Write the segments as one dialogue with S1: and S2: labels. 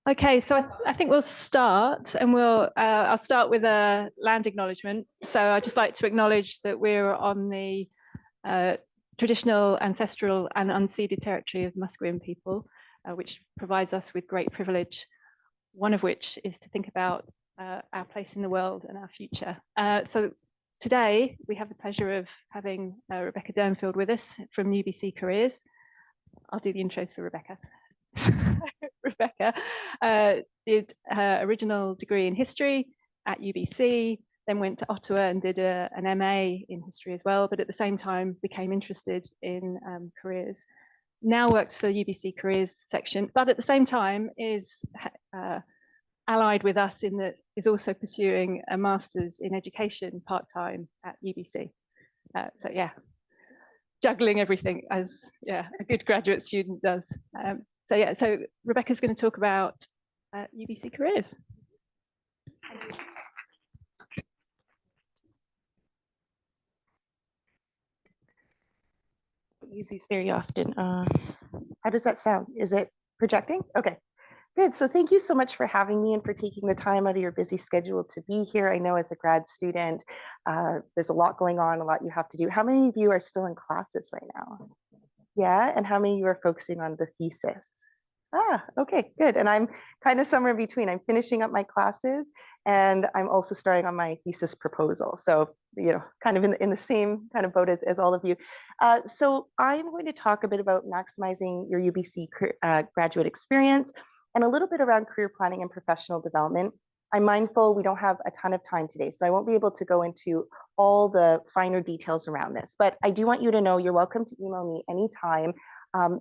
S1: Okay, so I think we'll start, and I'll start with a land acknowledgement. So I'd just like to acknowledge that we're on the traditional, ancestral and unceded territory of Musqueam people, which provides us with great privilege, one of which is to think about our place in the world and our future. So today we have the pleasure of having Rebecca Dirnfeld with us from UBC Careers. I'll do the intros for Rebecca. Rebecca did her original degree in history at UBC, then went to Ottawa and did an MA in history as well, but at the same time became interested in careers. Now works for the UBC Careers section, but at the same time is allied with us in that is also pursuing a master's in education part-time at UBC. So yeah, juggling everything as a good graduate student does. So Rebecca's going to talk about UBC Careers.
S2: I use these very often. How does that sound? Is it projecting? Okay, good. So thank you so much for having me and for taking the time out of your busy schedule to be here. I know as a grad student, there's a lot going on, a lot you have to do. How many of you are still in classes right now? Yeah, and how many of you are focusing on the thesis? Okay, good. And I'm kind of somewhere in between. I'm finishing up my classes and I'm also starting on my thesis proposal. So, kind of in the same kind of boat as all of you. So I'm going to talk a bit about maximizing your UBC graduate experience and a little bit around career planning and professional development. I'm mindful we don't have a ton of time today, so I won't be able to go into all the finer details around this, but I do want you to know you're welcome to email me anytime.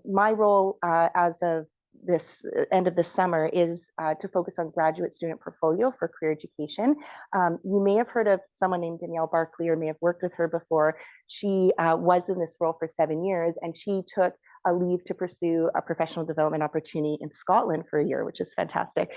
S2: My role as of this end of the summer is to focus on graduate student portfolio for career education. You may have heard of someone named Danielle Barkley or may have worked with her before. She was in this role for 7 years and she took a leave to pursue a professional development opportunity in Scotland for a year, which is fantastic.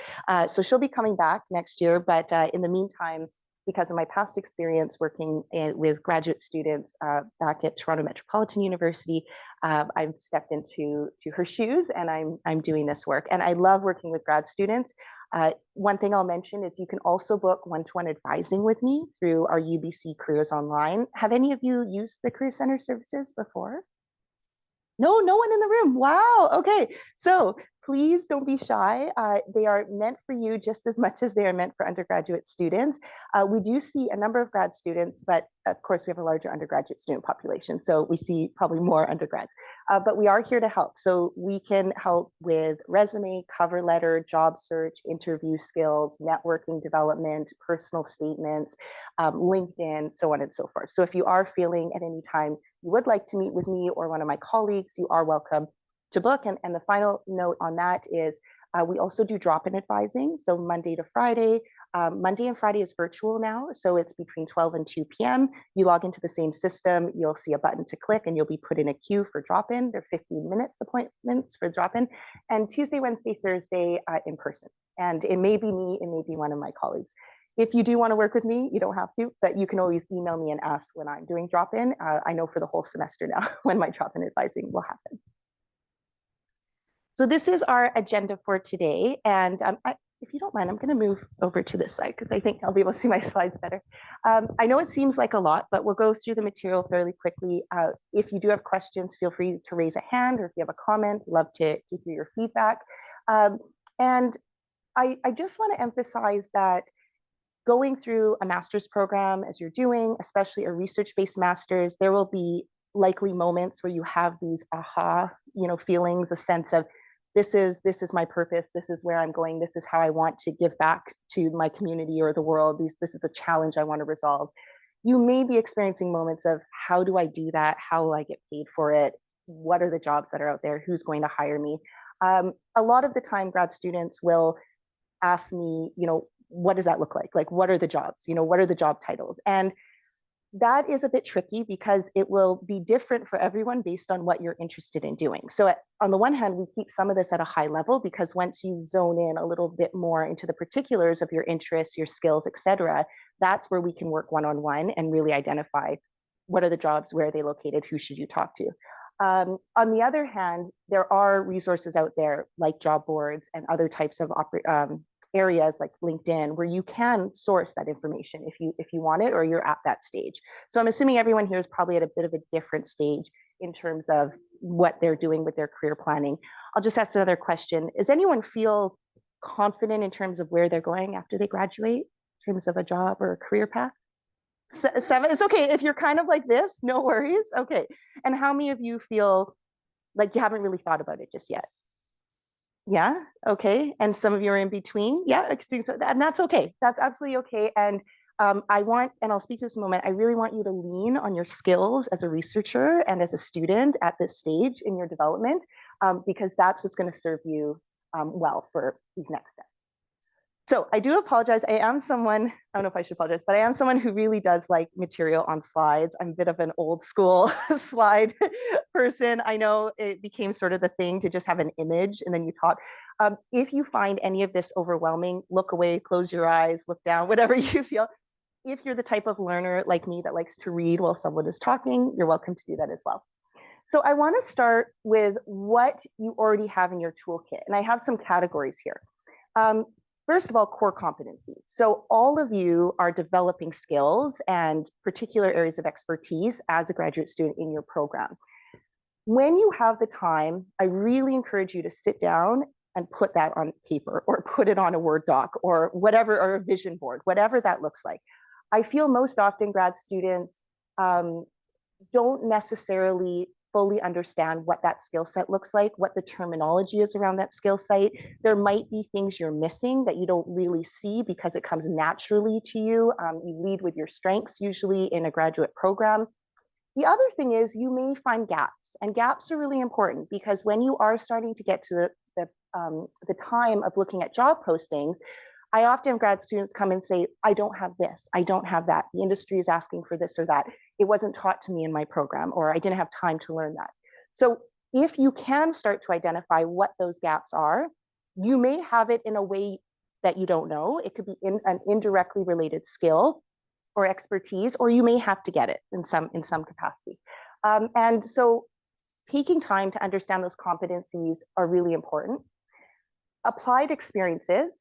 S2: So she'll be coming back next year, but in the meantime, because of my past experience working with graduate students back at Toronto Metropolitan University, I've stepped into her shoes and I'm doing this work. And I love working with grad students. One thing I'll mention is you can also book one-to-one advising with me through our UBC Careers Online. Have any of you used the Career Centre services before? No one in the room. Wow. Okay. So please don't be shy. They are meant for you just as much as they are meant for undergraduate students. We do see a number of grad students, but of course we have a larger undergraduate student population. So we see probably more undergrads, but we are here to help. So we can help with resume, cover letter, job search, interview skills, networking development, personal statements, LinkedIn, so on and so forth. So if you are feeling at any time you would like to meet with me or one of my colleagues, you are welcome to book. And the final note on that is we also do drop-in advising. So Monday to Friday. Monday and Friday is virtual now. So it's between 12 and 2 p.m. You log into the same system. You'll see a button to click and you'll be put in a queue for drop-in. They're 15 minutes appointments for drop-in. And Tuesday, Wednesday, Thursday in person. And it may be me, it may be one of my colleagues. If you do want to work with me, you don't have to, but you can always email me and ask when I'm doing drop-in. I know for the whole semester now when my drop-in advising will happen. So this is our agenda for today. And if you don't mind, I'm going to move over to this side because I think I'll be able to see my slides better. I know it seems like a lot, but we'll go through the material fairly quickly. If you do have questions, feel free to raise a hand, or if you have a comment, love to hear your feedback. And I just want to emphasize that going through a master's program as you're doing, especially a research-based master's, there will be likely moments where you have these aha, feelings, a sense of this is my purpose, this is where I'm going, this is how I want to give back to my community or the world, this is the challenge I want to resolve. You may be experiencing moments of how do I do that? How will I get paid for it? What are the jobs that are out there? Who's going to hire me? A lot of the time, grad students will ask me, what does that look like? Like, what are the jobs? What are the job titles? And that is a bit tricky because it will be different for everyone based on what you're interested in doing. So on the one hand, we keep some of this at a high level because once you zone in a little bit more into the particulars of your interests, your skills, et cetera, that's where we can work one-on-one and really identify what are the jobs, where are they located, who should you talk to. On the other hand, there are resources out there like job boards and other types of areas like LinkedIn where you can source that information if you want it or you're at that stage. So I'm assuming everyone here is probably at a bit of a different stage in terms of what they're doing with their career planning. I'll just ask another question. Does anyone feel confident in terms of where they're going after they graduate in terms of a job or a career path? 7, it's okay. If you're kind of like this, no worries. Okay. And how many of you feel like you haven't really thought about it just yet? Yeah. Okay. And some of you are in between. Yeah. And that's okay. That's absolutely okay. And I'll speak to this in a moment, I really want you to lean on your skills as a researcher and as a student at this stage in your development, because that's what's going to serve you well for these next steps. So I do apologize. I am someone, I don't know if I should apologize, but I am someone who really does like material on slides. I'm a bit of an old school slide person. I know it became sort of the thing to just have an image and then you talk. If you find any of this overwhelming, look away, close your eyes, look down, whatever you feel. If you're the type of learner like me that likes to read while someone is talking, you're welcome to do that as well. So I want to start with what you already have in your toolkit. And I have some categories here. First of all, core competencies. So all of you are developing skills and particular areas of expertise as a graduate student in your program. When you have the time, I really encourage you to sit down and put that on paper or put it on a Word doc or whatever, or a vision board, whatever that looks like. I feel most often grad students don't necessarily fully understand what that skill set looks like, what the terminology is around that skill set. There might be things you're missing that you don't really see because it comes naturally to you. You lead with your strengths usually in a graduate program. The other thing is you may find gaps, and gaps are really important because when you are starting to get to the time of looking at job postings, I often have grad students come and say, I don't have this, I don't have that. The industry is asking for this or that. It wasn't taught to me in my program, or I didn't have time to learn that. So if you can start to identify what those gaps are, you may have it in a way that you don't know. It could be in an indirectly related skill or expertise, or you may have to get it in some capacity. And so taking time to understand those competencies are really important. Applied experiences.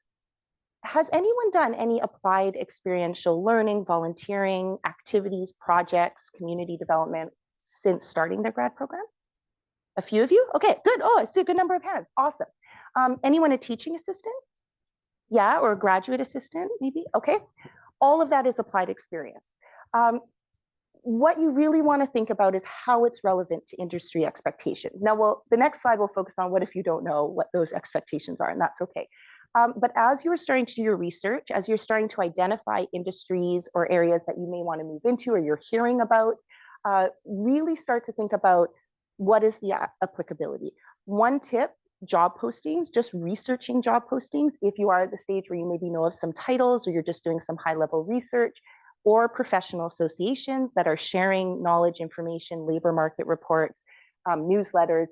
S2: Has anyone done any applied experiential learning, volunteering, activities, projects, community development since starting their grad program? A few of you? Okay, good. Oh, I see a good number of hands. Awesome. Anyone a teaching assistant? Yeah, or a graduate assistant, maybe? Okay. All of that is applied experience. What you really want to think about is how it's relevant to industry expectations. Now, the next slide will focus on what if you don't know what those expectations are, and that's okay. But as you're starting to do your research, as you're starting to identify industries or areas that you may want to move into or you're hearing about, really start to think about what is the applicability. One tip, job postings, just researching job postings. If you are at the stage where you maybe know of some titles or you're just doing some high level research, or professional associations that are sharing knowledge, information, labor market reports, newsletters,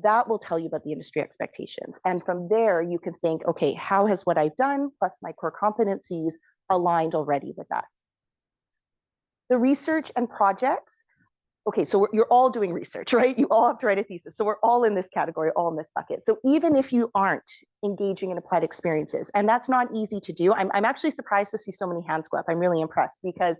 S2: that will tell you about the industry expectations. And from there, you can think, okay, how has what I've done plus my core competencies aligned already with that? The research and projects. Okay, so you're all doing research, right? You all have to write a thesis. So we're all in this category, all in this bucket. So even if you aren't engaging in applied experiences, and that's not easy to do, I'm actually surprised to see so many hands go up. I'm really impressed because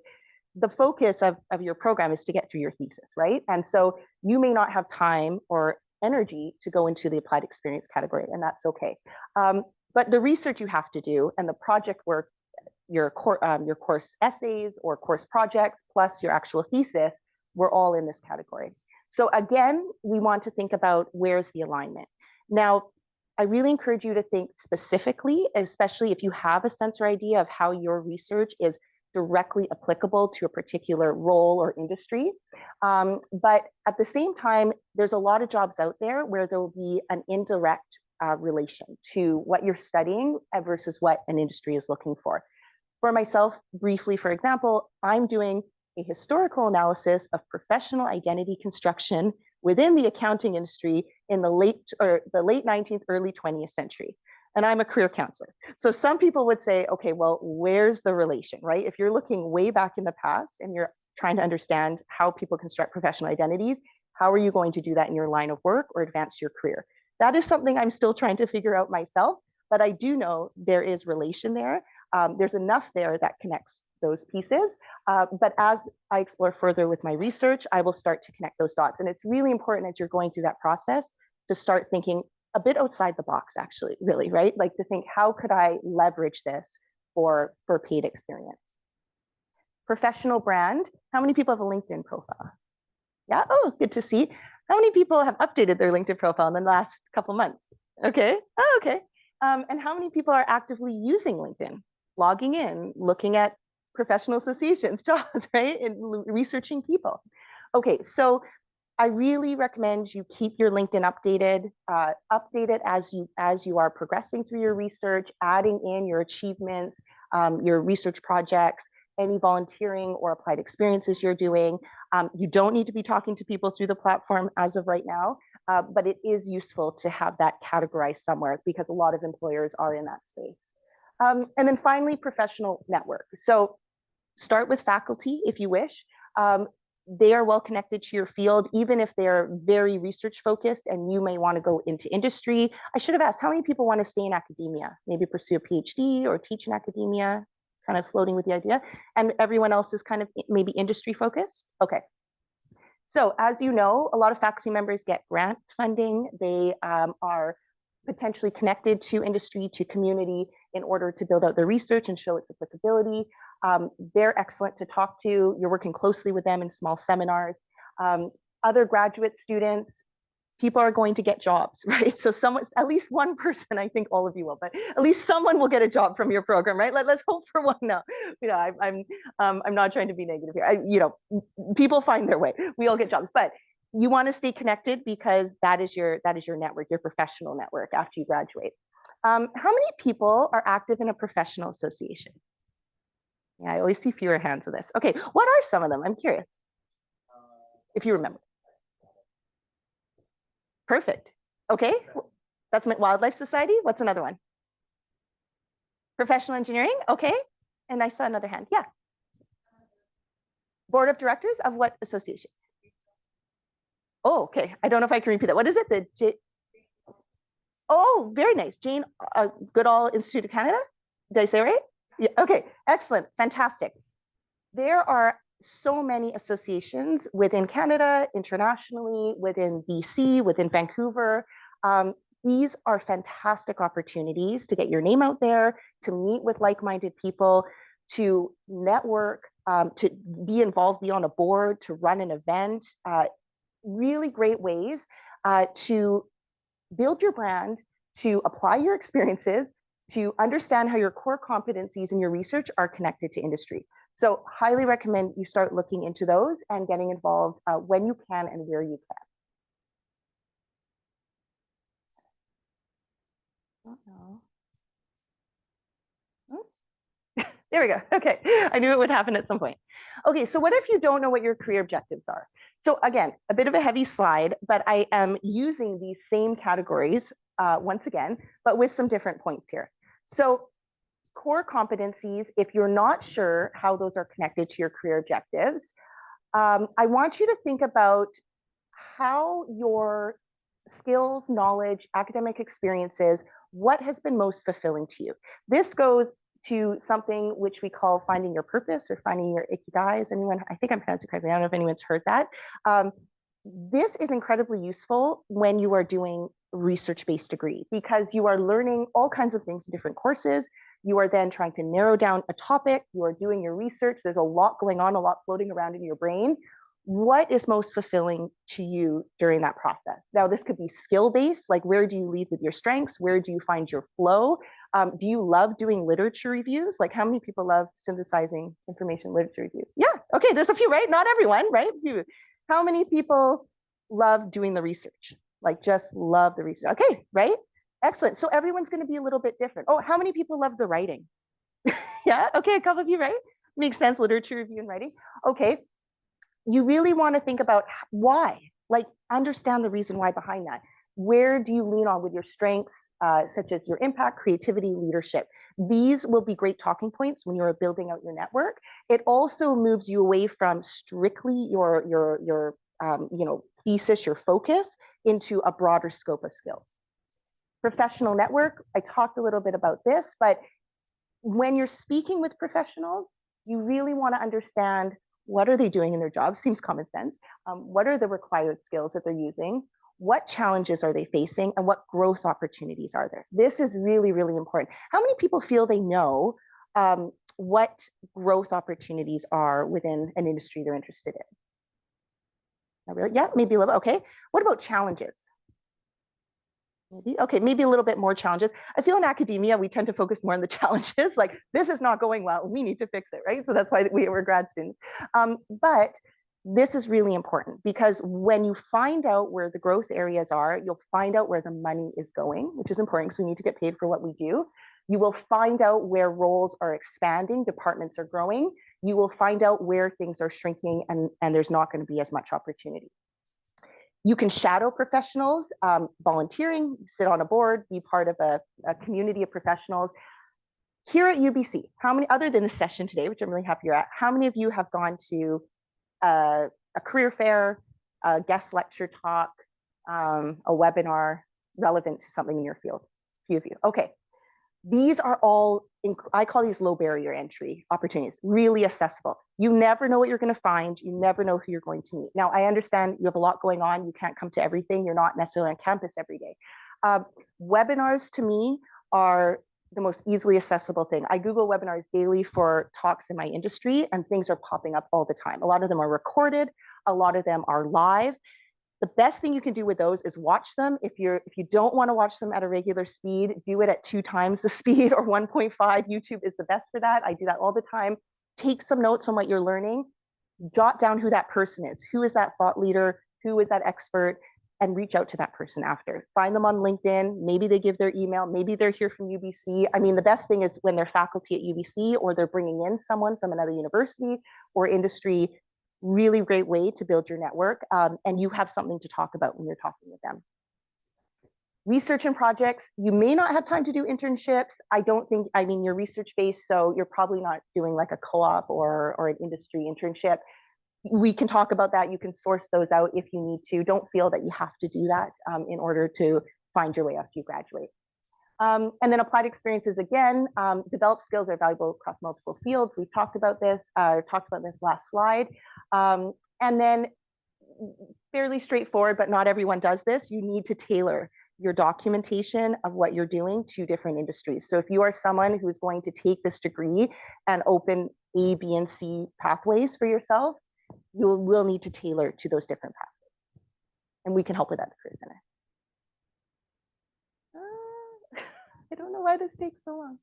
S2: the focus of your program is to get through your thesis, right? And so you may not have time or energy to go into the applied experience category, and that's okay. But the research you have to do and the project work, your course essays or course projects, plus your actual thesis, we're all in this category. So again, we want to think about where's the alignment. Now, I really encourage you to think specifically, especially if you have a sense or idea of how your research is directly applicable to a particular role or industry. But at the same time, there's a lot of jobs out there where there will be an indirect relation to what you're studying versus what an industry is looking for. For myself, briefly, for example, I'm doing a historical analysis of professional identity construction within the accounting industry in the late 19th, early 20th century. And I'm a career counselor. So some people would say, okay, well, where's the relation, right? If you're looking way back in the past and you're trying to understand how people construct professional identities, How are you going to do that in your line of work or advance your career? That is something I'm still trying to figure out myself, but I do know there is relation there. There's enough there that connects those pieces. But as I explore further with my research, I will start to connect those dots. And it's really important as you're going through that process to start thinking a bit outside the box, actually, really, right? Like to think, how could I leverage this for paid experience? Professional brand. How many people have a LinkedIn profile? Yeah, oh, good to see. How many people have updated their LinkedIn profile in the last couple months? Okay, oh, okay. And how many people are actively using LinkedIn, logging in, looking at professional associations, jobs, right? And researching people. Okay, so I really recommend you keep your LinkedIn updated, as you are progressing through your research, adding in your achievements, your research projects, any volunteering or applied experiences you're doing. You don't need to be talking to people through the platform as of right now, but it is useful to have that categorized somewhere because a lot of employers are in that space. And then finally, professional network. So start with faculty if you wish. They are well connected to your field, even if they're very research focused and you may want to go into industry. I should have asked, how many people want to stay in academia? Maybe pursue a PhD or teach in academia, kind of floating with the idea. And everyone else is kind of maybe industry focused. Okay. So as you know, a lot of faculty members get grant funding. They are potentially connected to industry, to community in order to build out their research and show its applicability. They're excellent to talk to. You're working closely with them in small seminars. Other graduate students, people are going to get jobs, right? So someone, at least one person, I think all of you will, but at least someone will get a job from your program, right? Let's hope for one now. You know, I'm not trying to be negative here. You know, people find their way. We all get jobs, but you want to stay connected because that is your network, your professional network after you graduate. How many people are active in a professional association? Yeah, I always see fewer hands of this. Okay, what are some of them? I'm curious. If you remember. Perfect. Okay, that's Wildlife Society. What's another one? Professional engineering. Okay, and I saw another hand. Yeah. Board of directors of what association? Oh, okay. I don't know if I can repeat that. What is it? Oh, very nice. Jane Goodall Institute of Canada. Did I say it right? Yeah. Okay. Excellent. Fantastic. There are so many associations within Canada, internationally, within BC, within Vancouver. These are fantastic opportunities to get your name out there, to meet with like-minded people, to network, to be involved, be on a board, to run an event. Really great ways to build your brand, to apply your experiences, to understand how your core competencies in your research are connected to industry. So highly recommend you start looking into those and getting involved when you can and where you can. There we go. Okay, I knew it would happen at some point. Okay, so what if you don't know what your career objectives are? So again, a bit of a heavy slide, but I am using these same categories once again, but with some different points here. So core competencies, if you're not sure how those are connected to your career objectives, I want you to think about how your skills, knowledge, academic experiences, what has been most fulfilling to you. This goes to something which we call finding your purpose or finding your ikigai. Is anyone, I think I'm pronouncing it correctly, I don't know if anyone's heard that. This is incredibly useful when you are doing research-based degree because you are learning all kinds of things in different courses. You are then trying to narrow down a topic. You are doing your research. There's a lot going on, a lot floating around in your brain. What is most fulfilling to you during that process? Now, this could be skill-based, like where do you lead with your strengths? Where do you find your flow? Do you love doing literature reviews? Like how many people love synthesizing information literature reviews? Yeah, okay, there's a few, right? Not everyone, right? How many people love doing the research? Like just love the research. Okay, right? Excellent. So everyone's going to be a little bit different. Oh, how many people love the writing? Yeah, okay, a couple of you, right? Makes sense, literature review and writing. Okay, you really want to think about why, like understand the reason why behind that. Where do you lean on with your strengths, such as your impact, creativity, leadership? These will be great talking points when you're building out your network. It also moves you away from strictly your thesis, your focus into a broader scope of skills. Professional network, I talked a little bit about this, but when you're speaking with professionals, you really want to understand what are they doing in their jobs, seems common sense. What are the required skills that they're using? What challenges are they facing? And what growth opportunities are there? This is really, really important. How many people feel they know what growth opportunities are within an industry they're interested in? Not really? Yeah, maybe a little bit. Okay. What about challenges? Maybe, okay, maybe a little bit more challenges. I feel in academia, we tend to focus more on the challenges, like this is not going well, we need to fix it, right? So that's why we're grad students. But this is really important because when you find out where the growth areas are, you'll find out where the money is going, which is important because we need to get paid for what we do. You will find out where roles are expanding, departments are growing. You will find out where things are shrinking and there's not going to be as much opportunity. You can shadow professionals, volunteering, sit on a board, be part of a community of professionals. Here at UBC, how many, other than the session today, which I'm really happy you're at, how many of you have gone to a career fair, a guest lecture talk, a webinar relevant to something in your field? A few of you. Okay. These are all, I call these low barrier entry opportunities, really accessible. You never know what you're going to find. You never know who you're going to meet. Now, I understand you have a lot going on. You can't come to everything. You're not necessarily on campus every day. Webinars to me are the most easily accessible thing. I Google webinars daily for talks in my industry and things are popping up all the time. A lot of them are recorded. A lot of them are live. The best thing you can do with those is watch them. If you don't want to watch them at a regular speed, do it at 2 times the speed or 1.5. YouTube is the best for that. I do that all the time. Take some notes on what you're learning. Jot down who that person is. Who is that thought leader? Who is that expert? And reach out to that person after. Find them on LinkedIn. Maybe they give their email. Maybe they're here from UBC. I mean, the best thing is when they're faculty at UBC or they're bringing in someone from another university or industry. Really great way to build your network, and you have something to talk about when you're talking with them. Research and projects, you may not have time to do internships. I mean, you're research based, so you're probably not doing like a co-op or an industry internship. We can talk about that. You can source those out if you need to. Don't feel that you have to do that in order to find your way after you graduate. And then applied experiences again, developed skills are valuable across multiple fields. We've talked about this last slide. And then fairly straightforward, but not everyone does this. You need to tailor your documentation of what you're doing to different industries. So if you are someone who's going to take this degree and open A, B, and C pathways for yourself, you will need to tailor to those different pathways. And we can help with that at the Career Centre. I don't know why this takes so long.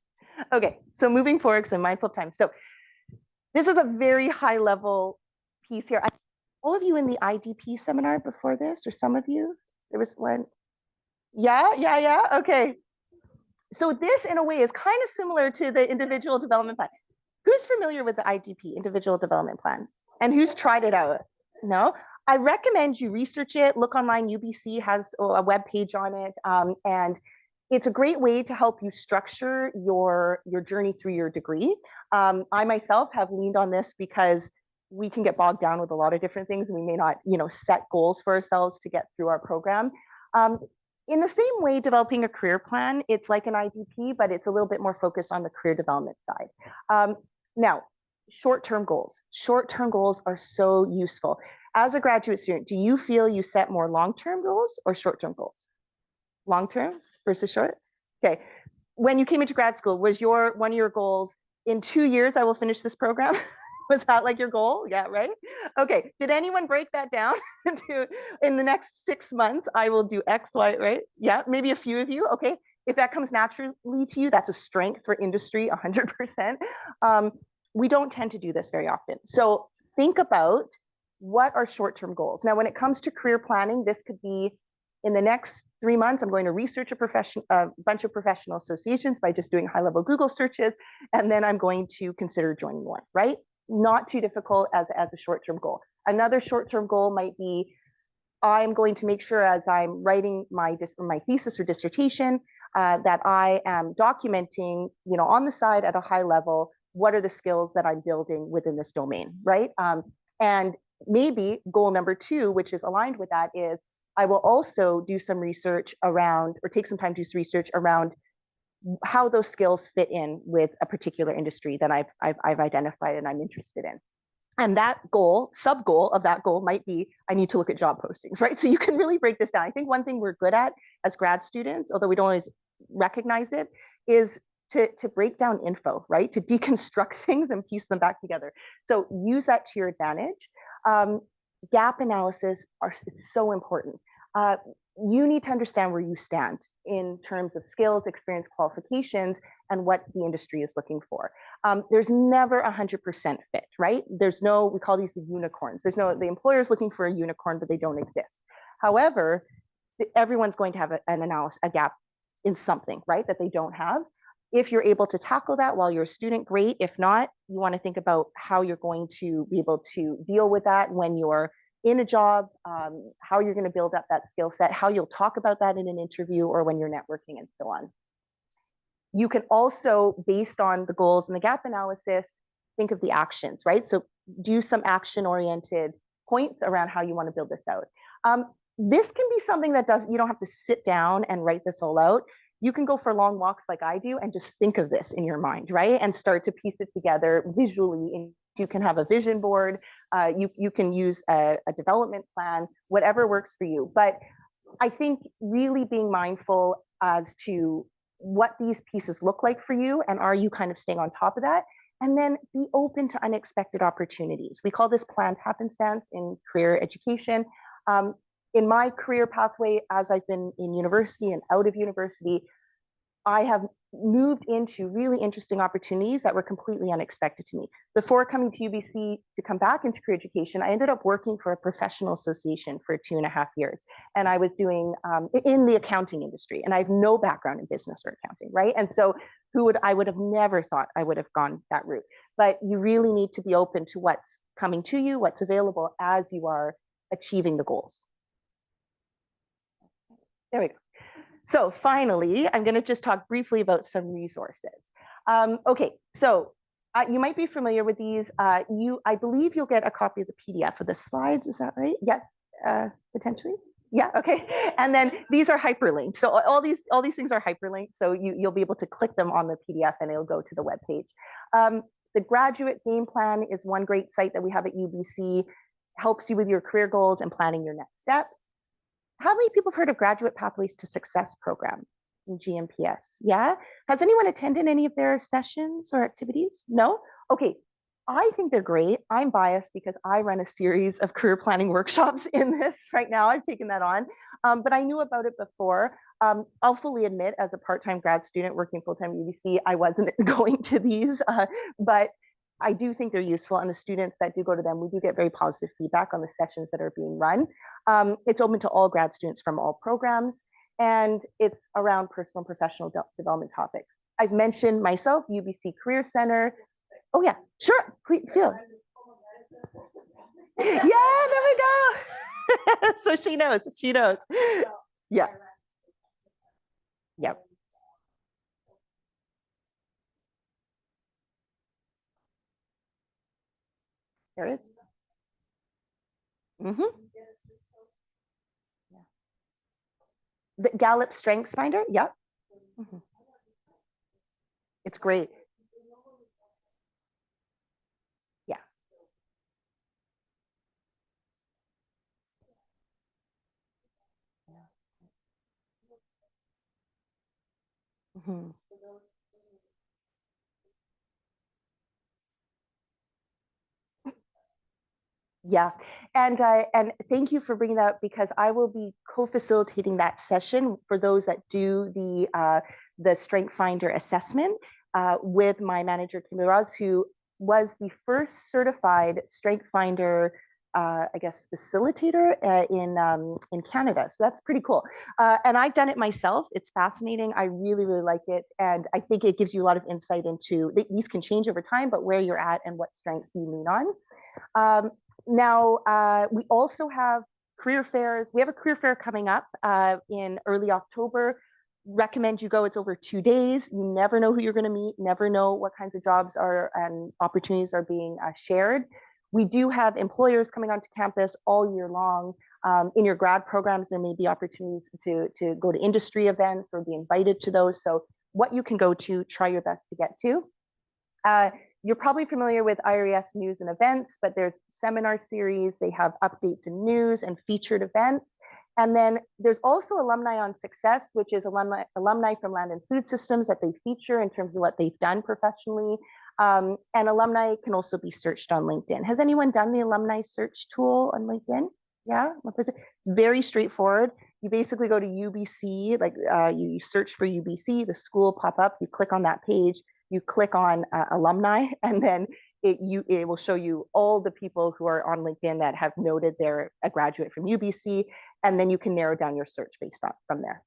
S2: Okay, so moving forward, because I'm mindful of time. So this is a very high level piece here. All of you in the IDP seminar before this, or some of you, there was one. Yeah, okay. So this in a way is kind of similar to the individual development plan. Who's familiar with the IDP, individual development plan? And who's tried it out? No? I recommend you research it, look online. UBC has a web page on it, and it's a great way to help you structure your journey through your degree. I myself have leaned on this because we can get bogged down with a lot of different things. And we may not, set goals for ourselves to get through our program. In the same way, developing a career plan, it's like an IDP, but it's a little bit more focused on the career development side. Now, short-term goals. Short-term goals are so useful. As a graduate student, do you feel you set more long-term goals or short-term goals? Long-term versus short? Okay. When you came into grad school, was one of your goals, in 2 years, I will finish this program? Was that like your goal? Yeah, right? Okay. Did anyone break that down to in the next 6 months, I will do X, Y, right? Yeah, maybe a few of you. Okay. If that comes naturally to you, that's a strength for industry, 100%. We don't tend to do this very often. So think about what are short-term goals. Now, when it comes to career planning, this could be in the next 3 months, I'm going to research a bunch of professional associations by just doing high-level Google searches, and then I'm going to consider joining one, right? Not too difficult as a short-term goal. Another short-term goal might be, I'm going to make sure as I'm writing my thesis or dissertation that I am documenting, on the side at a high level, what are the skills that I'm building within this domain, right? And maybe goal number 2, which is aligned with that, is I will also do some research around, or take some time to do some research around how those skills fit in with a particular industry that I've identified and I'm interested in. And that goal, sub goal of that goal might be, I need to look at job postings, right? So you can really break this down. I think one thing we're good at as grad students, although we don't always recognize it, is to break down info, right? To deconstruct things and piece them back together. So use that to your advantage. Gap analysis it's so important. You need to understand where you stand in terms of skills, experience, qualifications, and what the industry is looking for. There's never 100% fit, right? There's no, we call these the unicorns. There's no, the employer's looking for a unicorn, but they don't exist. However, everyone's going to have a gap in something, right, that they don't have. If you're able to tackle that while you're a student, great. If not, you want to think about how you're going to be able to deal with that when you're in a job, how you're going to build up that skill set, how you'll talk about that in an interview or when you're networking and so on. You can also, based on the goals and the gap analysis, think of the actions, right? So do some action-oriented points around how you want to build this out. This can be something that you don't have to sit down and write this all out. You can go for long walks like I do and just think of this in your mind, right? And start to piece it together visually. You can have a vision board. You can use a development plan, whatever works for you. But I think really being mindful as to what these pieces look like for you, and are you kind of staying on top of that? And then be open to unexpected opportunities. We call this planned happenstance in career education. In my career pathway, as I've been in university and out of university, I have moved into really interesting opportunities that were completely unexpected to me. Before coming to UBC to come back into career education, I ended up working for a professional association for 2.5 years. And I was doing in the accounting industry, and I have no background in business or accounting, right? And so I would have never thought I would have gone that route. But you really need to be open to what's coming to you, what's available as you are achieving the goals. There we go. So finally, I'm going to just talk briefly about some resources. Okay, so you might be familiar with these. I believe you'll get a copy of the PDF of the slides. Is that right? Yeah, potentially. Yeah, okay. And then these are hyperlinked. So all these things are hyperlinked. So you'll be able to click them on the PDF and it'll go to the webpage. The graduate game plan is one great site that we have at UBC. Helps you with your career goals and planning your next steps. How many people have heard of Graduate Pathways to Success program in GMPS? Yeah. Has anyone attended any of their sessions or activities? No? Okay. I think they're great. I'm biased because I run a series of career planning workshops in this right now. I've taken that on, but I knew about it before. I'll fully admit, as a part-time grad student working full-time at UBC, I wasn't going to these, but I do think they're useful, and the students that do go to them, we do get very positive feedback on the sessions that are being run. It's open to all grad students from all programs, and it's around personal and professional development topics. I've mentioned myself, UBC Career Centre. Oh yeah, sure, please feel. Yeah, there we go. So she knows, Yeah. Yep. There it is. Mm-hmm. Yeah. The Gallup Strengths Finder. Yep. Mm-hmm. It's great. Yeah. Mm-hmm. Yeah, and thank you for bringing that up, because I will be co-facilitating that session for those that do the Strength Finder assessment with my manager, Kimberly Ross, who was the first certified Strength Finder, I guess, facilitator in Canada. So that's pretty cool. And I've done it myself. It's fascinating. I really, really like it. And I think it gives you a lot of insight into, these can change over time, but where you're at and what strengths you lean on. Now, we also have career fairs. We have a career fair coming up in early October. Recommend you go. It's over 2 days. You never know who you're going to meet, never know what kinds of jobs and opportunities are being shared. We do have employers coming onto campus all year long. In your grad programs, there may be opportunities to go to industry events or be invited to those. So what you can go to, try your best to get to. You're probably familiar with IRES news and events, but there's seminar series. They have updates and news and featured events. And then there's also Alumni on Success, which is alumni from Land and Food Systems that they feature in terms of what they've done professionally. And alumni can also be searched on LinkedIn. Has anyone done the alumni search tool on LinkedIn? Yeah, it's very straightforward. You basically go to UBC, like you search for UBC, the school pop up, you click on that page, you click on alumni, and then it will show you all the people who are on LinkedIn that have noted they're a graduate from UBC, and then you can narrow down your search based on from there.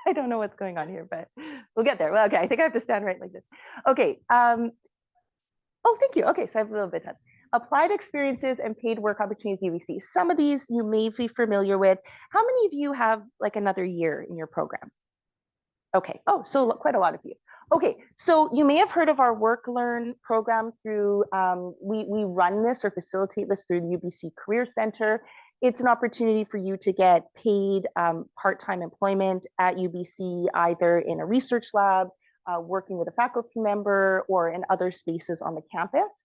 S2: I don't know what's going on here, but we'll get there. Well, okay, I think I have to stand right like this. Okay. Oh, thank you. Okay, so I have a little bit of time. Applied experiences and paid work opportunities UBC. Some of these you may be familiar with. How many of you have like another year in your program? Okay, oh, so quite a lot of you. Okay, so you may have heard of our Work Learn program through, we run this or facilitate this through the UBC Career Centre. It's an opportunity for you to get paid part-time employment at UBC, either in a research lab, working with a faculty member, or in other spaces on the campus.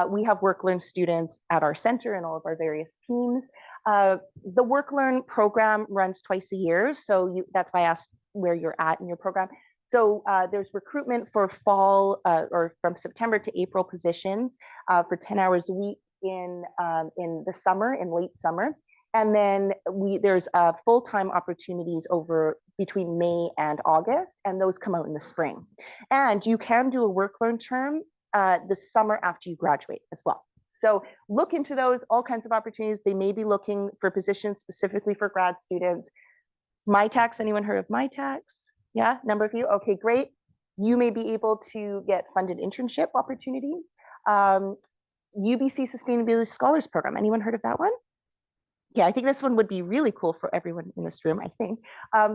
S2: We have Work Learn students at our center and all of our various teams. The Work Learn program runs twice a year, so that's why I asked where you're at in your program. So there's recruitment for fall or from September to April positions for 10 hours a week in the summer, in late summer. And then there's full-time opportunities over between May and August, and those come out in the spring. And you can do a Work Learn term the summer after you graduate as well. So look into those, all kinds of opportunities. They may be looking for positions specifically for grad students. MyTax, anyone heard of MyTax? Yeah, number of you, okay, great. You may be able to get funded internship opportunities. UBC Sustainability Scholars Program, anyone heard of that one? Yeah, I think this one would be really cool for everyone in this room, I think,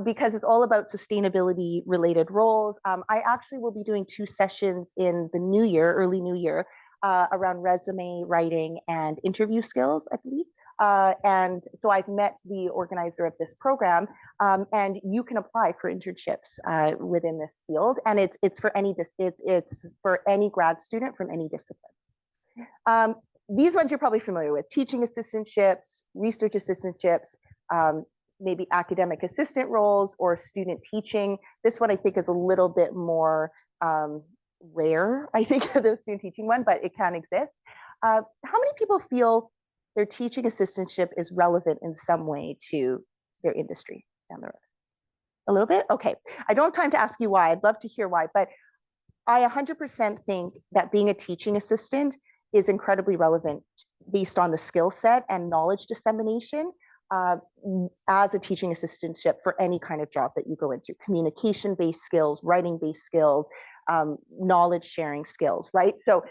S2: because it's all about sustainability related roles. I actually will be doing 2 sessions in the new year, early new year, around resume writing and interview skills, I believe. And so I've met the organizer of this program, and you can apply for internships within this field, and it's for any grad student from any discipline. These ones you're probably familiar with: teaching assistantships, research assistantships, maybe academic assistant roles, or student teaching. This one I think is a little bit more rare, I think, the student teaching one, but it can exist. How many people feel their teaching assistantship is relevant in some way to their industry down the road? A little bit? Okay. I don't have time to ask you why. I'd love to hear why, but I 100% think that being a teaching assistant is incredibly relevant based on the skill set and knowledge dissemination as a teaching assistantship for any kind of job that you go into: communication-based skills, writing-based skills, knowledge sharing skills, right? So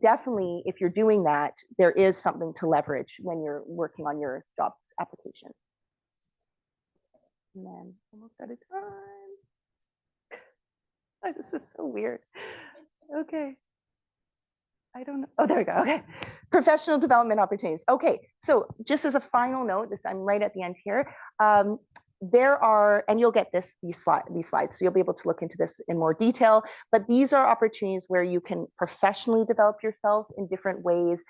S2: definitely, if you're doing that, there is something to leverage when you're working on your job application. And then almost out of time. Oh, this is so weird. Okay. I don't know. Oh, there we go. Okay. Professional development opportunities. Okay. So just as a final note, I'm right at the end here. There are, and you'll get these slides, so you'll be able to look into this in more detail, but these are opportunities where you can professionally develop yourself in different ways.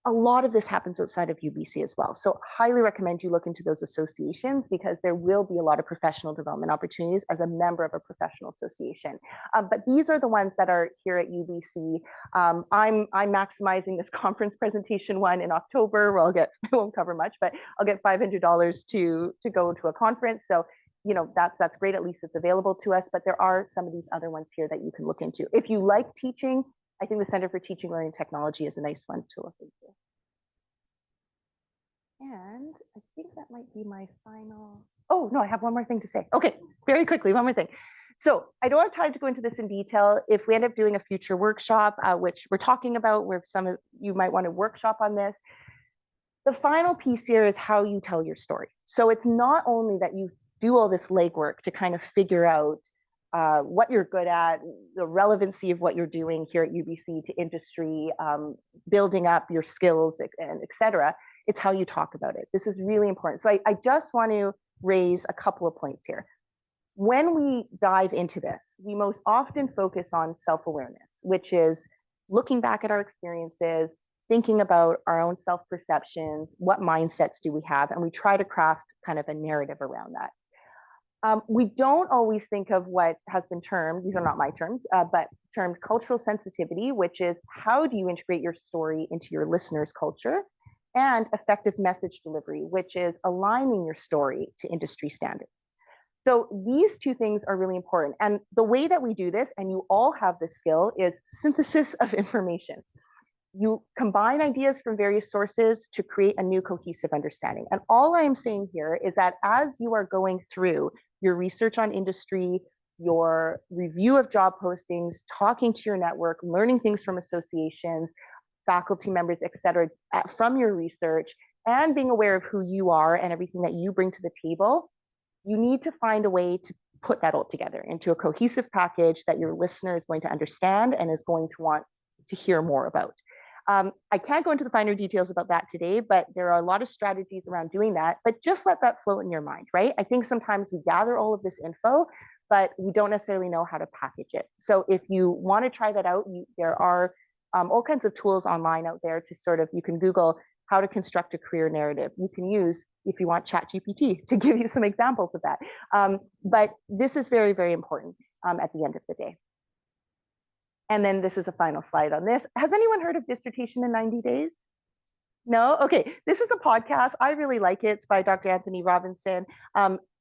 S2: A lot of this happens outside of UBC as well. So highly recommend you look into those associations, because there will be a lot of professional development opportunities as a member of a professional association. But these are the ones that are here at UBC. I'm maximizing this conference presentation one in October, where I won't cover much, but I'll get $500 to go to a conference. So, you know, that's great. At least it's available to us, but there are some of these other ones here that you can look into. If you like teaching, I think the Center for Teaching, Learning, Technology is a nice one to look into. And I think that might be my final. Oh, no, I have one more thing to say. Okay, very quickly, one more thing. So I don't have time to go into this in detail. If we end up doing a future workshop, which we're talking about, where some of you might want to workshop on this, the final piece here is how you tell your story. So it's not only that you do all this legwork to kind of figure out what you're good at, the relevancy of what you're doing here at UBC to industry, building up your skills, and et cetera. It's how you talk about it. This is really important. So I just want to raise a couple of points here. When we dive into this, we most often focus on self-awareness, which is looking back at our experiences, thinking about our own self-perceptions, what mindsets do we have, and we try to craft kind of a narrative around that. We don't always think of what has been termed, these are not my terms, but termed cultural sensitivity, which is how do you integrate your story into your listener's culture, and effective message delivery, which is aligning your story to industry standards. So these two things are really important. And the way that we do this, and you all have this skill, is synthesis of information. You combine ideas from various sources to create a new cohesive understanding. And all I'm saying here is that as you are going through your research on industry, your review of job postings, talking to your network, learning things from associations, faculty members, et cetera, from your research, and being aware of who you are and everything that you bring to the table, you need to find a way to put that all together into a cohesive package that your listener is going to understand and is going to want to hear more about. I can't go into the finer details about that today, but there are a lot of strategies around doing that, but just let that float in your mind, right? I think sometimes we gather all of this info, but we don't necessarily know how to package it. So if you want to try that out, there are all kinds of tools online out there to sort of, you can Google how to construct a career narrative. You can use, if you want, ChatGPT to give you some examples of that. But this is very, very important at the end of the day. And then this is a final slide on this. Has anyone heard of Dissertation in 90 Days? No? Okay, this is a podcast. I really like it. It's by Dr. Anthony Robinson.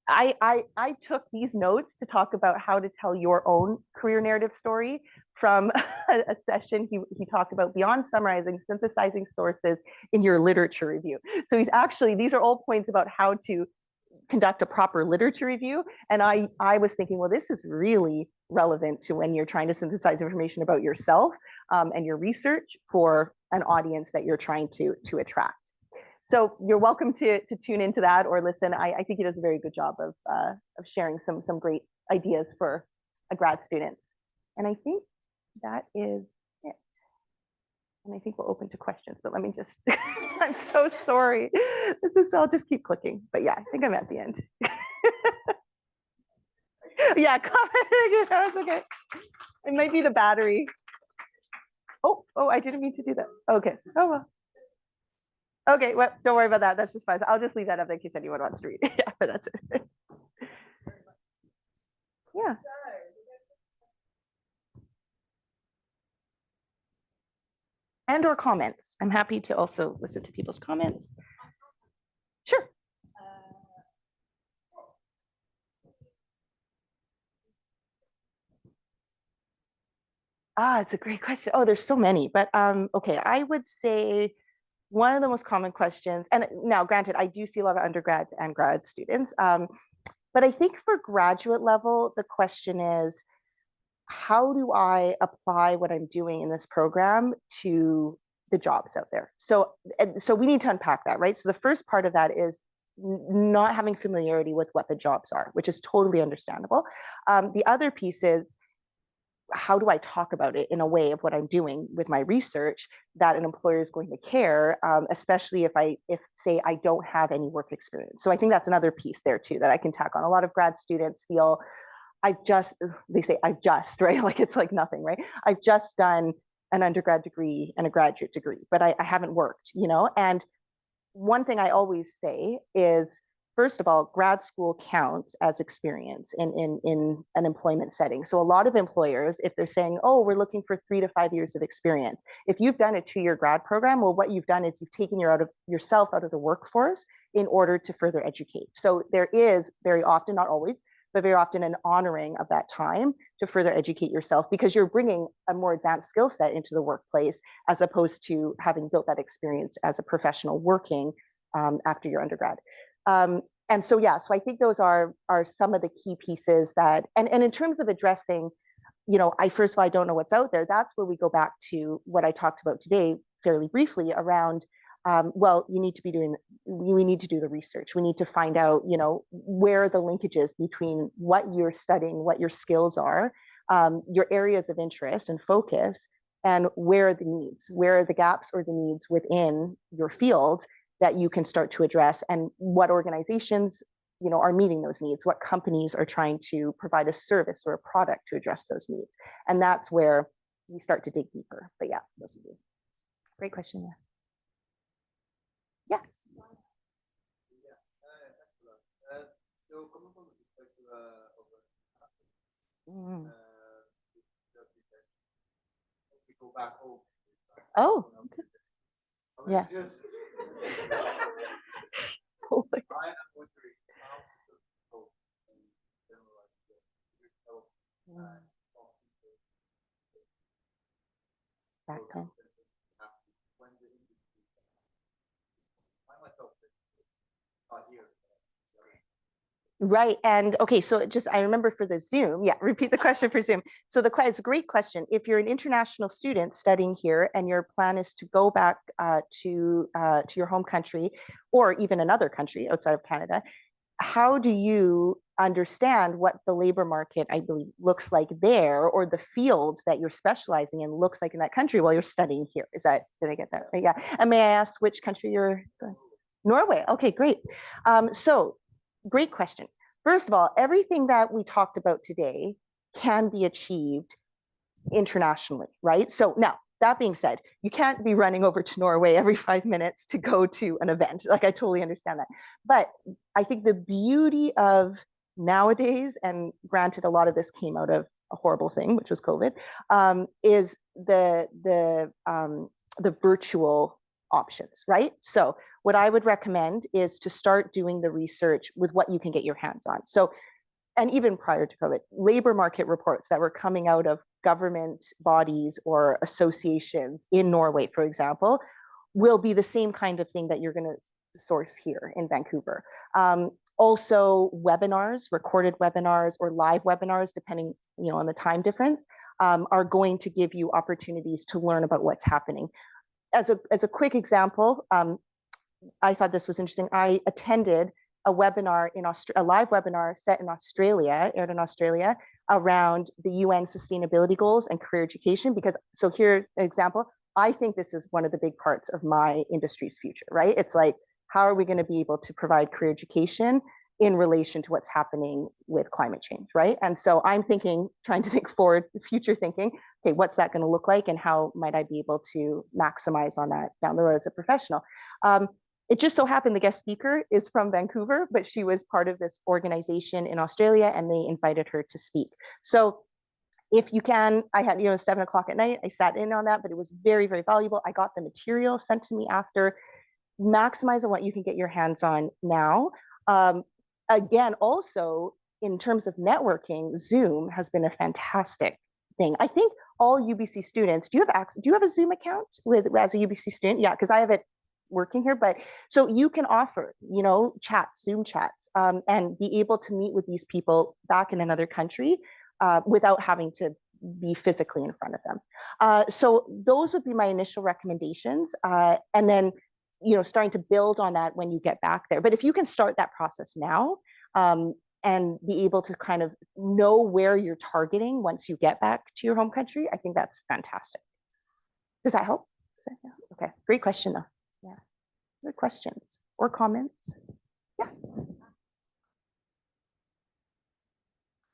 S2: I took these notes to talk about how to tell your own career narrative story from a session he talked about beyond summarizing, synthesizing sources in your literature review. So he's actually, these are all points about how to conduct a proper literature review. And I was thinking, well, this is really relevant to when you're trying to synthesize information about yourself and your research for an audience that you're trying to attract. So you're welcome to tune into that or listen. I think he does a very good job of sharing some great ideas for a grad student. And I think that is it. And I think we'll open to questions, but let me just, I'm so sorry. I'll just keep clicking. But yeah, I think I'm at the end. Yeah, comment. That's okay. It might be the battery. Oh, I didn't mean to do that. Okay. Oh, well. Okay, well, don't worry about that. That's just fine. I'll just leave that up in case anyone wants to read. Yeah, but that's it. Yeah. And or comments. I'm happy to also listen to people's comments. Sure. It's a great question. Oh, there's so many, but okay, I would say one of the most common questions, and now granted, I do see a lot of undergrad and grad students, but I think for graduate level, the question is, how do I apply what I'm doing in this program to the jobs out there? So we need to unpack that, right? So the first part of that is not having familiarity with what the jobs are, which is totally understandable. The other piece is, how do I talk about it in a way of what I'm doing with my research that an employer is going to care, especially if say I don't have any work experience. So I think that's another piece there too that I can tack on. A lot of grad students feel they say I've just, right? Like it's like nothing, right? I've just done an undergrad degree and a graduate degree, but I haven't worked, And one thing I always say is, first of all, grad school counts as experience in an employment setting. So a lot of employers, if they're saying, oh, we're looking for 3 to 5 years of experience, if you've done a 2-year grad program, well, what you've done is you've taken yourself out of the workforce in order to further educate. So there is very often, not always, but very often an honoring of that time to further educate yourself, because you're bringing a more advanced skill set into the workplace as opposed to having built that experience as a professional working after your undergrad. And so, yeah, so I think those are some of the key pieces that, and in terms of addressing, first of all, I don't know what's out there. That's where we go back to what I talked about today fairly briefly around well, we need to do the research. We need to find out, where are the linkages between what you're studying, what your skills are, your areas of interest and focus, and where are the gaps or the needs within your field that you can start to address, and what organizations, are meeting those needs, what companies are trying to provide a service or a product to address those needs. And that's where we start to dig deeper. But yeah, those would be great question. Yeah. Mm. Oh, okay. Yeah. Back home. Right. And okay, so I remember for the Zoom, repeat the question for Zoom. So it's a great question. If you're an international student studying here and your plan is to go back to your home country, or even another country outside of Canada, how do you understand what the labor market, I believe, looks like there, or the fields that you're specializing in looks like in that country while you're studying here? Did I get that right? Yeah. And may I ask which country you're going? Norway. Okay, great. So great question. First of all, everything that we talked about today can be achieved internationally, right? So now, that being said, you can't be running over to Norway every 5 minutes to go to an event. Like, I totally understand that. But I think the beauty of nowadays, and granted, a lot of this came out of a horrible thing, which was COVID, is the virtual options, right? So what I would recommend is to start doing the research with what you can get your hands on. So, and even prior to COVID, labor market reports that were coming out of government bodies or associations in Norway, for example, will be the same kind of thing that you're going to source here in Vancouver. Also, webinars, recorded webinars or live webinars, depending on the time difference, are going to give you opportunities to learn about what's happening. As a quick example, I thought this was interesting. I attended a webinar a live webinar set in Australia, aired in Australia, around the UN sustainability goals and career education. Because, so here's an example. I think this is one of the big parts of my industry's future, right? It's like, how are we going to be able to provide career education in relation to what's happening with climate change, right? And so I'm trying to think forward, future thinking, okay, what's that going to look like, and how might I be able to maximize on that down the road as a professional? It just so happened the guest speaker is from Vancouver, but she was part of this organization in Australia, and they invited her to speak. So if you can, I had, 7 o'clock at night, I sat in on that, but it was very, very valuable. I got the material sent to me after. Maximize on what you can get your hands on now. Again, also in terms of networking, Zoom has been a fantastic thing. I think all UBC students, do you have a Zoom account as a UBC student? Yeah, because I have it working here, but so you can offer, Zoom chats, and be able to meet with these people back in another country without having to be physically in front of them. So those would be my initial recommendations. And then, starting to build on that when you get back there. But if you can start that process now, and be able to kind of know where you're targeting once you get back to your home country, I think that's fantastic. Does that help? Okay, great question though. Yeah, other questions or comments? Yeah.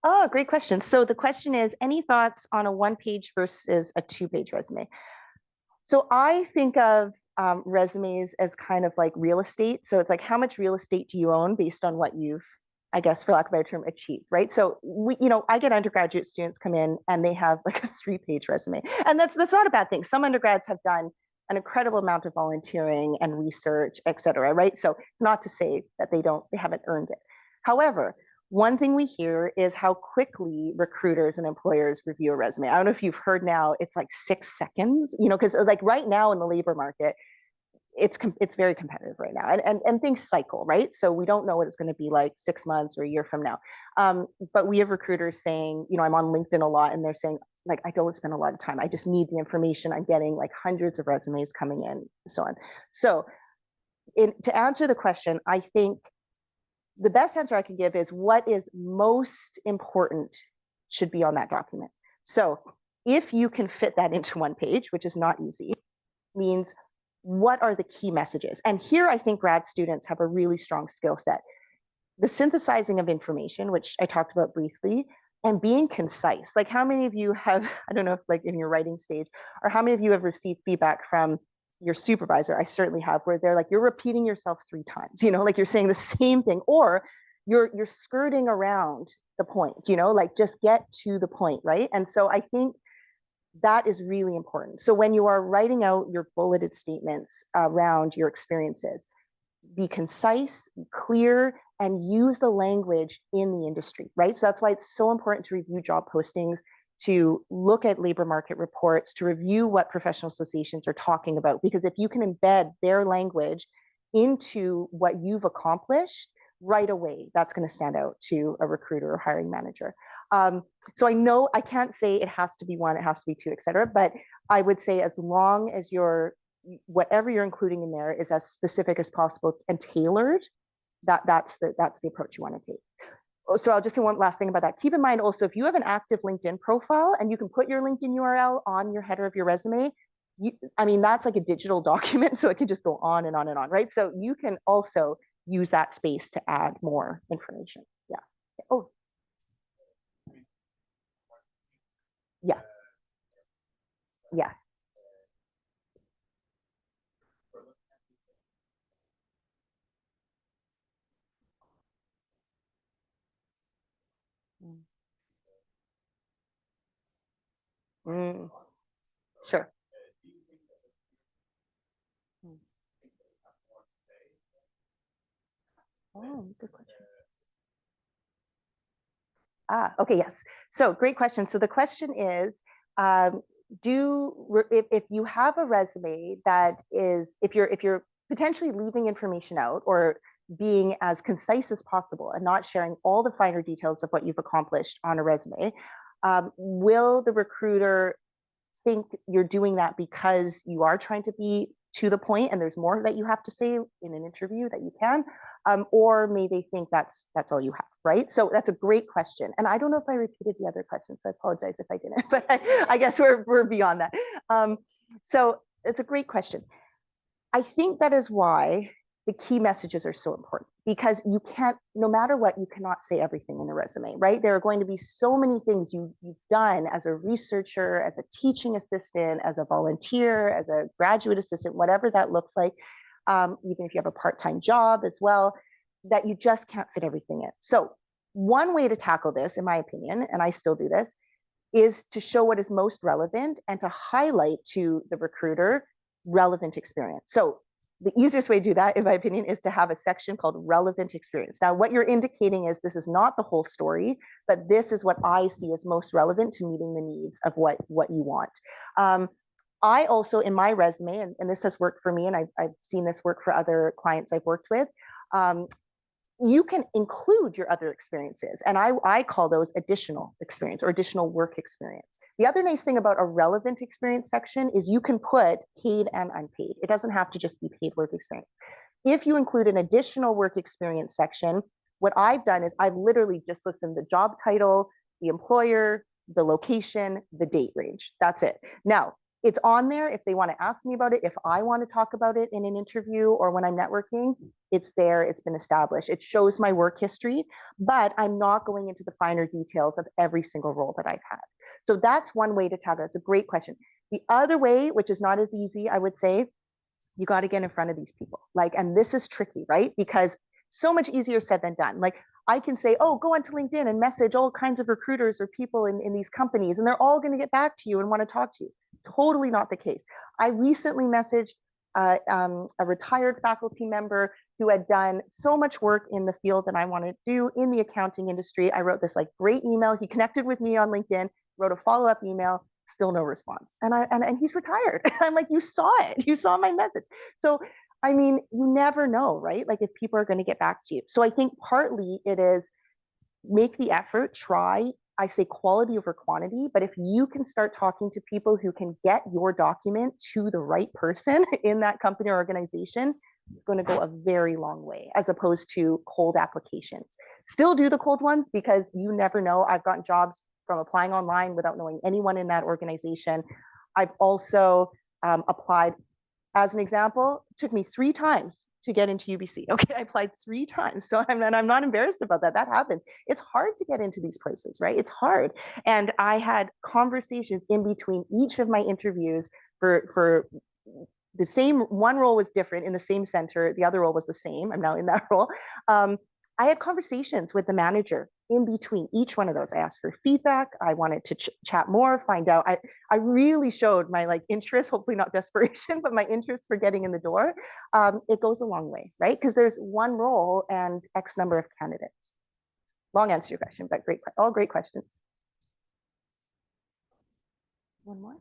S2: Oh, great question. So the question is, any thoughts on a 1-page versus a 2-page resume? So I think of resumes as kind of like real estate. So it's like, how much real estate do you own based on what you've, I guess, for lack of a better term, achieved, right? So I get undergraduate students come in and they have like a 3-page resume, and that's not a bad thing. Some undergrads have done an incredible amount of volunteering and research, et cetera, right? So it's not to say that they haven't earned it. However, one thing we hear is how quickly recruiters and employers review a resume. I don't know if you've heard now, it's like 6 seconds, because like right now in the labor market, it's very competitive right now, and things cycle, right? So we don't know what it's going to be like 6 months or a year from now. But we have recruiters saying, I'm on LinkedIn a lot, and they're saying, like, I don't spend a lot of time. I just need the information. I'm getting like hundreds of resumes coming in, and so on. So to answer the question, I think the best answer I can give is what is most important should be on that document. So if you can fit that into one page, which is not easy, means what are the key messages? And here I think grad students have a really strong skill set. The synthesizing of information, which I talked about briefly, and being concise. Like how many of you have, I don't know if like in your writing stage, or how many of you have received feedback from your supervisor? I certainly have, where they're like, you're repeating yourself 3 times, you know, like you're saying the same thing, or you're skirting around the point, you know, like just get to the point, right? And so I think that is really important. So when you are writing out your bulleted statements around your experiences, be concise, be clear, and use the language in the industry, right? So that's why it's so important to review job postings, to look at labor market reports, to review what professional associations are talking about. Because if you can embed their language into what you've accomplished right away, that's going to stand out to a recruiter or hiring manager. So I know I can't say it has to be 1, it has to be 2, et cetera, but I would say as long as whatever you're including in there is as specific as possible and tailored, that's the approach you want to take. So I'll just say one last thing about that. Keep in mind also, if you have an active LinkedIn profile and you can put your LinkedIn URL on your header of your resume, I mean, that's like a digital document, so it can just go on and on and on, right? So you can also use that space to add more information. Yeah. Oh. Yeah. Yeah. Mm. Sure. Oh, good question. Okay, yes. So great question. So the question is, if you have a resume that is, if you're potentially leaving information out or being as concise as possible and not sharing all the finer details of what you've accomplished on a resume, will the recruiter think you're doing that because you are trying to be to the point and there's more that you have to say in an interview that you can, or may they think that's all you have, right? So that's a great question. And I don't know if I repeated the other question, so I apologize if I didn't, but I guess we're beyond that. So it's a great question. I think that is why the key messages are so important, because you can't, no matter what, you cannot say everything in a resume, right? There are going to be so many things you've done as a researcher, as a teaching assistant, as a volunteer, as a graduate assistant, whatever that looks like, even if you have a part-time job as well, that you just can't fit everything in. So one way to tackle this, in my opinion, and I still do this, is to show what is most relevant and to highlight to the recruiter relevant experience. So the easiest way to do that, in my opinion, is to have a section called relevant experience. Now, what you're indicating is this is not the whole story, but this is what I see as most relevant to meeting the needs of what you want. I also, in my resume, and this has worked for me, and I've seen this work for other clients I've worked with, you can include your other experiences. And I call those additional experience or additional work experience. The other nice thing about a relevant experience section is you can put paid and unpaid. It doesn't have to just be paid work experience. If you include an additional work experience section, what I've done is I've literally just listed the job title, the employer, the location, the date range. That's it. Now, it's on there if they want to ask me about it. If I want to talk about it in an interview or when I'm networking, it's there, it's been established. It shows my work history, but I'm not going into the finer details of every single role that I've had. So that's one way to tackle it. It's a great question. The other way, which is not as easy, I would say, you got to get in front of these people. Like, and this is tricky, right? Because so much easier said than done. Like, I can say, oh, go onto LinkedIn and message all kinds of recruiters or people in these companies, and they're all going to get back to you and want to talk to you. Totally not the case. I recently messaged a retired faculty member who had done so much work in the field that I wanted to do in the accounting industry. I wrote this like great email. He connected with me on LinkedIn, wrote a follow-up email, still no response. And he's retired. I'm like, you saw it. You saw my message. So, I mean, you never know, right? Like if people are going to get back to you. So I think partly it is make the effort, try. I say quality over quantity, but if you can start talking to people who can get your document to the right person in that company or organization, going to go a very long way, as opposed to cold applications. Still do the cold ones, because you never know. I've gotten jobs from applying online without knowing anyone in that organization. I've also applied, as an example, it took me 3 times to get into UBC. Okay, I applied 3 times. So I'm not embarrassed about that. That happens. It's hard to get into these places, right? It's hard. And I had conversations in between each of my interviews for the same, one role was different in the same center. The other role was the same. I'm now in that role. I had conversations with the manager in between each one of those. I asked for feedback. I wanted to chat more, find out. I really showed my interest, hopefully not desperation, but my interest for getting in the door. It goes a long way, right? Because there's one role and X number of candidates. Long answer to your question, but all great questions. One more.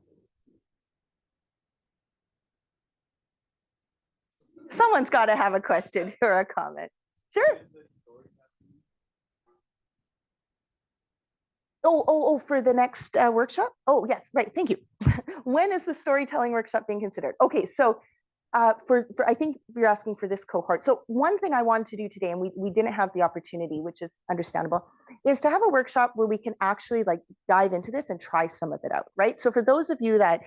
S2: Someone's got to have a question or a comment. Sure. Oh, for the next workshop? Oh, yes, right, thank you. When is the storytelling workshop being considered? Okay, so for I think you're asking for this cohort. So one thing I wanted to do today, and we didn't have the opportunity, which is understandable, is to have a workshop where we can actually dive into this and try some of it out, right? So for those of you that,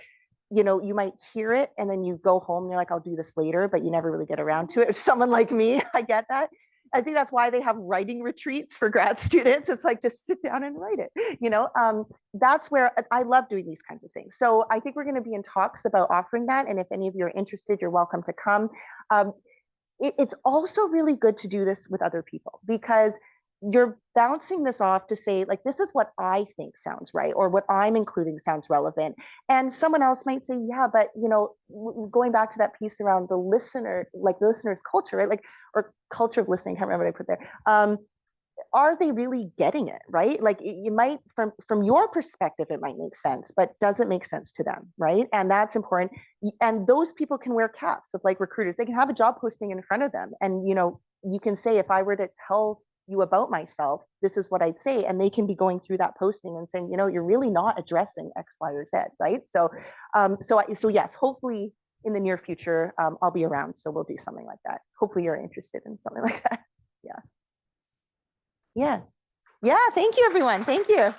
S2: you might hear it and then you go home and you're like, I'll do this later, but you never really get around to it. If someone like me, I get that. I think that's why they have writing retreats for grad students. It's like, just sit down and write it. That's where I love doing these kinds of things. So I think we're going to be in talks about offering that. And if any of you are interested, you're welcome to come. It's also really good to do this with other people, because you're bouncing this off to say, this is what I think sounds right, or what I'm including sounds relevant. And someone else might say, yeah, but going back to that piece around the listener, the listener's culture, right? Or culture of listening, I can't remember what I put there. Are they really getting it, right? You might, from your perspective, it might make sense, but doesn't make sense to them, right? And that's important. And those people can wear caps of recruiters. They can have a job posting in front of them. And, you can say, if I were to tell you about myself, this is what I'd say. And they can be going through that posting and saying, you're really not addressing X, Y, or Z, right? So, so yes, hopefully in the near future, I'll be around. So we'll do something like that. Hopefully you're interested in something like that. Yeah. Yeah. Yeah. Thank you, everyone. Thank you.